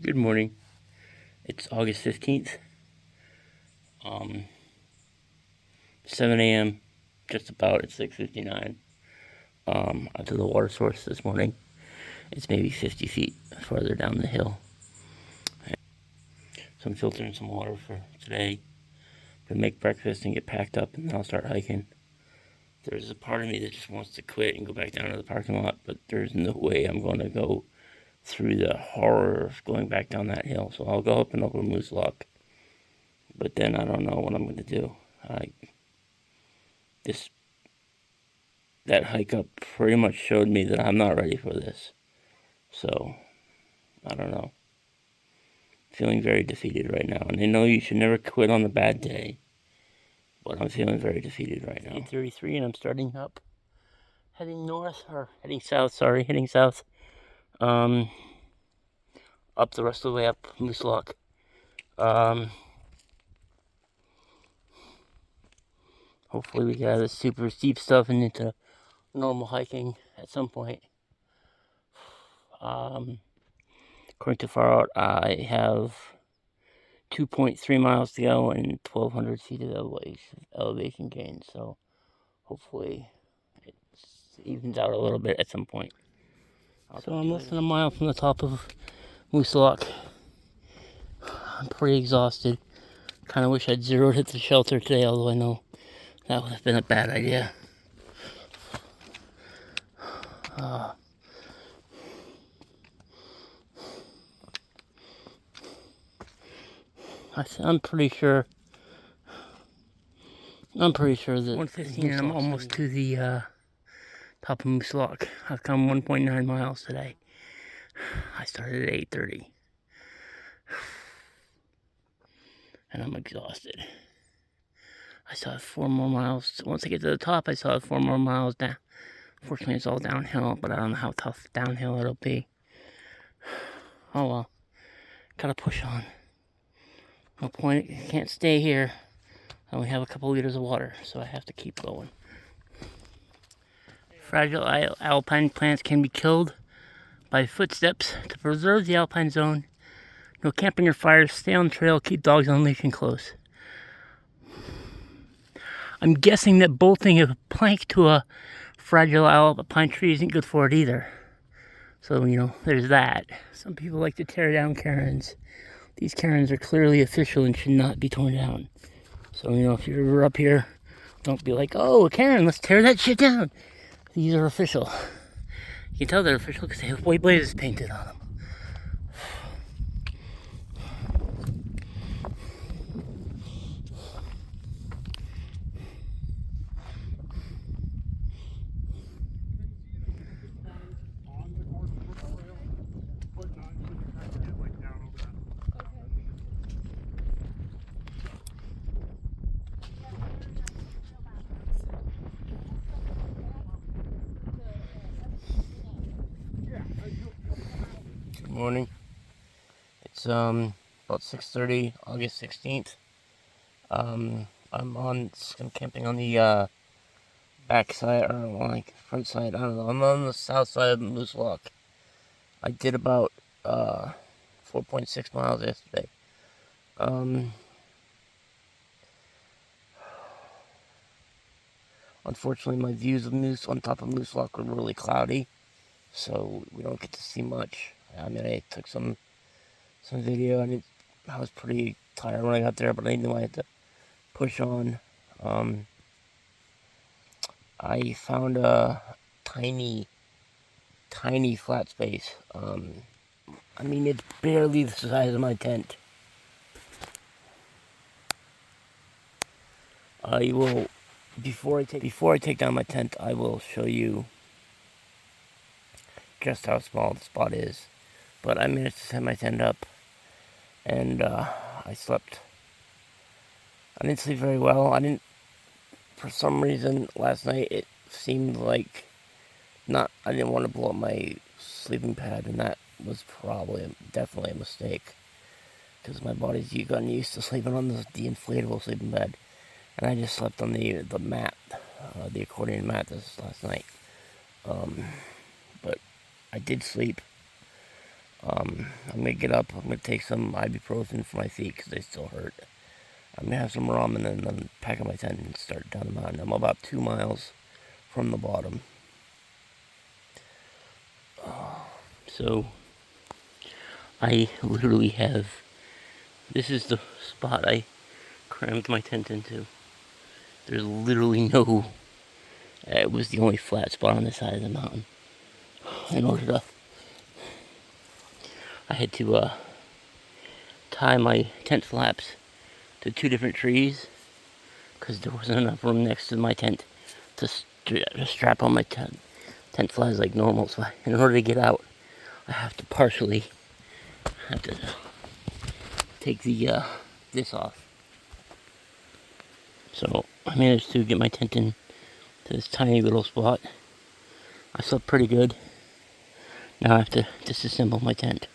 Good morning. It's August 15th, 7 a.m. Just about. It's 6:59. Out to the water source this morning. It's maybe 50 feet farther down the hill. So I'm filtering some water for today. Gonna make breakfast and get packed up, and then I'll start hiking. There's a part of me that just wants to quit and go back down to the parking lot, but there's no way I'm going to go through the horror of going back down that hill. So I'll go up and over Moose Lock, but then I don't know what I'm going to do. That hike up pretty much showed me that I'm not ready for this. So, I don't know. Feeling very defeated right now. And I know you should never quit on a bad day, but I'm feeling very defeated right now. 8:33 and I'm starting up. Heading south. Up the rest of the way up Moose Lock. Hopefully we get out of this super steep stuff and into normal hiking at some point. According to Far Out, I have 2.3 miles to go and 1,200 feet of elevation gain. So hopefully it evens out a little bit at some point. So I'm less than a mile from the top of Moose Lock. I'm pretty exhausted. Kind of wish I'd zeroed at the shelter today, although I know that would have been a bad idea. I'm pretty sure that 1:15 and I'm almost to the top of Moose Lock. I've come 1.9 miles today. I started at 8:30. And I'm exhausted. I still have 4 more miles. Once I get to the top, I still have 4 more miles down. Fortunately, it's all downhill, but I don't know how tough downhill it'll be. Oh well. Gotta push on. No point. I can't stay here. I only have a couple liters of water, so I have to keep going. Fragile alpine plants can be killed by footsteps. To preserve the alpine zone, no camping or fires, stay on the trail, keep dogs on leash and close. I'm guessing that bolting a plank to a fragile alpine tree isn't good for it either. So, there's that. Some people like to tear down cairns. These cairns are clearly official and should not be torn down. So, if you're ever up here, don't be like, oh, a cairn, let's tear that shit down. These are official. You can tell they're official because they have white blazes painted on them. Good morning. It's about 6:30, August 16th. I'm camping on the back side, or like front side, I don't know. I'm on the south side of Moose Lock. I did about 4.6 miles yesterday. Unfortunately, my views of Moose on top of Moose Lock were really cloudy, so we don't get to see much. I mean, I took some video. I was pretty tired when I got there, but I knew I had to push on. I found a tiny flat space. I mean, it's barely the size of my tent. I will, before I take down my tent, I will show you just how small the spot is. But I managed to set my tent up, and I slept. I didn't sleep very well. For some reason, last night it seemed like I didn't want to blow up my sleeping pad, and that was definitely a mistake. Because my body's gotten used to sleeping on the inflatable sleeping bed. And I just slept on the mat, the accordion mat this last night. But I did sleep. I'm gonna get up. I'm gonna take some ibuprofen for my feet because they still hurt. I'm gonna have some ramen and then pack up my tent and start down the mountain. I'm about 2 miles from the bottom. So I literally have. This is the spot I crammed my tent into. There's literally no. It was the only flat spot on the side of the mountain. In order to, I had to tie my tent flaps to 2 different trees because there wasn't enough room next to my tent to strap on my tent flaps like normal. So in order to get out, I have to partially take the this off. So I managed to get my tent in to this tiny little spot. I slept pretty good. Now I have to disassemble my tent.